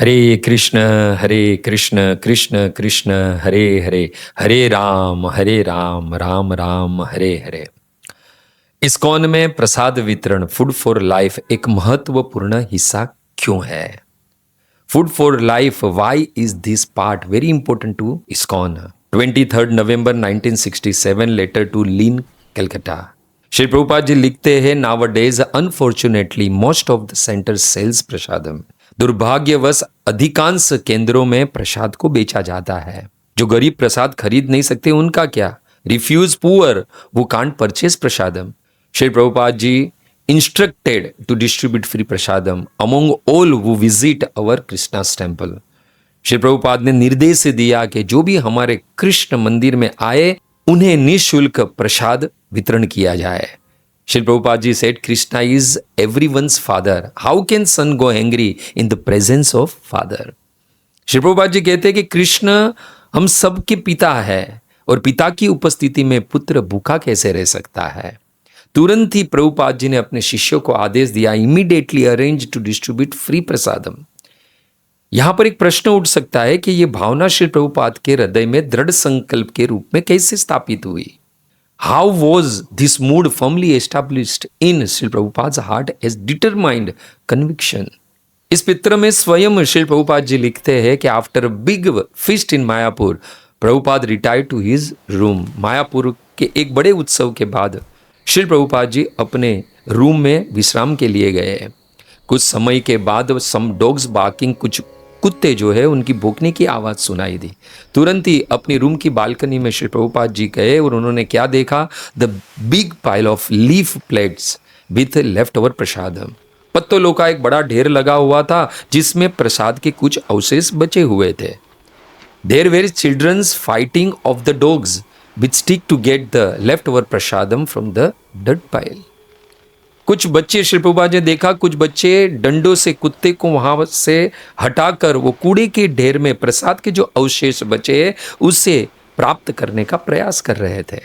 हरे कृष्ण कृष्ण कृष्ण हरे हरे, हरे Ram Ram Ram Hare Hare. ISKCON में प्रसाद वितरण food for life एक महत्वपूर्ण हिस्सा क्यों है? Food for life, why is this part very important to ISKCON? 23 November 1967 letter to लीन, कलकत्ता। श्री प्रभुपाद जी लिखते हैं, nowadays unfortunately most of the centre sells prasadam. दुर्भाग्यवश अधिकांश केंद्रों में प्रसाद को बेचा जाता है। जो गरीब प्रसाद खरीद नहीं सकते उनका क्या? रिफ्यूज पुअर वो can't purchase prasadam. Shri Prabhupada ji instructed to distribute free prasadam among all who visit our Krishna's temple. Shri Prabhupada ने निर्देश दिया कि जो भी हमारे कृष्ण मंदिर में आए उन्हें निःशुल्क प्रसाद वितरण किया जाए। श्री प्रभुपाद जी said, Krishna is everyone's father. How can son go hungry in the presence of father? Shri Prabhupada जी कहते हैं कि कृष्ण हम सबके पिता है और पिता की उपस्थिति में पुत्र भूखा कैसे रह सकता है। तुरंत ही प्रभुपाद जी ने अपने शिष्यों को आदेश दिया, immediately arrange to distribute free prasadam. यहां पर एक प्रश्न उठ सकता है कि यह भावना श्री प्रभुपाद के हृदय में दृढ़ संकल्प के रूप में कैसे स्थापित हुई? How was this mood firmly established in Shri Prabhupada heart as determined conviction? इस पत्र में स्वयं श्री प्रभुपाद जी लिखते हैं कि after big feast in Mayapur, Prabhupada retired to his room. Mayapur के एक बड़े उत्सव के बाद श्री प्रभुपाद जी अपने रूम में विश्राम के लिए गए। कुछ समय के बाद सम डॉग्स बार्किंग, कुछ कुत्ते जो है उनकी भौंकने की आवाज़ सुनाई दी। तुरंत ही अपनी रूम की बालकनी में श्री प्रभुपाद जी गए और उन्होंने क्या देखा? The big pile of leaf plates with leftover prasadam. पत्तों का एक बड़ा ढेर लगा हुआ था जिसमें प्रसाद के कुछ अवशेष बचे हुए थे। There were childrens fighting off the dogs which stick to get the leftover prasadam from the dirt pile. कुछ बच्चे, श्री प्रभुपाद ने देखा, कुछ बच्चे डंडों से कुत्ते को वहां से हटाकर वो कूड़े के ढेर में प्रसाद के जो अवशेष बचे उसे प्राप्त करने का प्रयास कर रहे थे।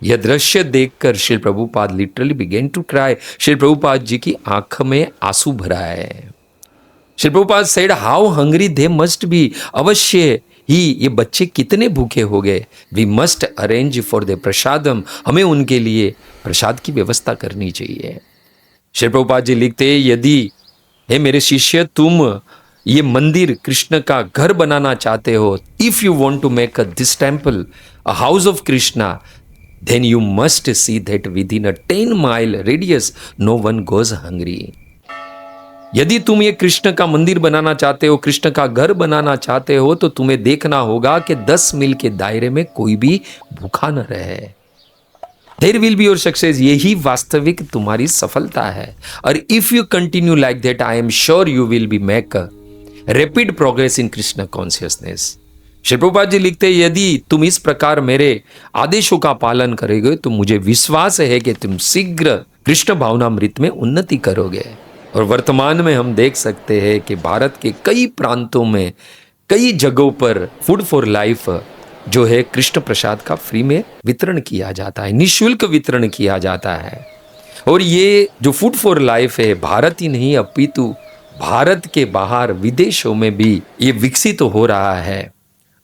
यह दृश्य देखकर Shri Prabhupada literally began to cry. Shri Prabhupada ji की आंख में आंसू भरा है। Shri Prabhupada said, how hungry they must be. अवश्य ही ये बच्चे कितने भूखे हो गए। We must arrange for the prasadam. हमें उनके लिए प्रसाद की व्यवस्था करनी चाहिए। श्री प्रभुपाद जी लिखते हैं, यदि हे मेरे शिष्य तुम ये मंदिर कृष्ण का घर बनाना चाहते हो, if you want to make this temple a house of Krishna, then you must see that within a 10 mile radius no one goes hungry. यदि तुम ये कृष्ण का मंदिर बनाना चाहते हो, कृष्ण का घर बनाना चाहते हो, तो तुम्हें देखना होगा कि 10 मील के दायरे में कोई भी भूखा न रहे। There will be your success. यही वास्तविक तुम्हारी सफलता है। और if you continue like that, I am sure you will be make rapid progress in Krishna consciousness. Shri Prabhupada ji लिखते हैं, यदि तुम इस प्रकार मेरे आदेशों का पालन करोगे तो मुझे विश्वास है कि तुम शीघ्र कृष्ण भावनामृत में उन्नति करोगे। और वर्तमान में हम देख सकते हैं कि भारत के कई प्रांतों में, कई जगहों पर फूड फॉर लाइफ जो है कृष्ण प्रसाद का फ्री में वितरण किया जाता है, निःशुल्क वितरण किया जाता है। और ये जो फूड फॉर लाइफ है भारत ही नहीं अपितु भारत के बाहर विदेशों में भी ये विकसित हो रहा है।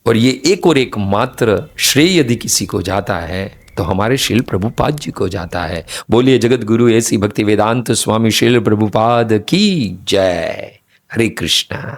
और ये एक और एक मात्र श्रेय यदि किसी को जाता है तो हमारे श्रील प्रभुपाद जी को जाता है। बोलिए जगत गुरु ऐसी भक्ति वेदांत स्वामी श्रील प्रभुपाद की जय। हरे कृष्णा।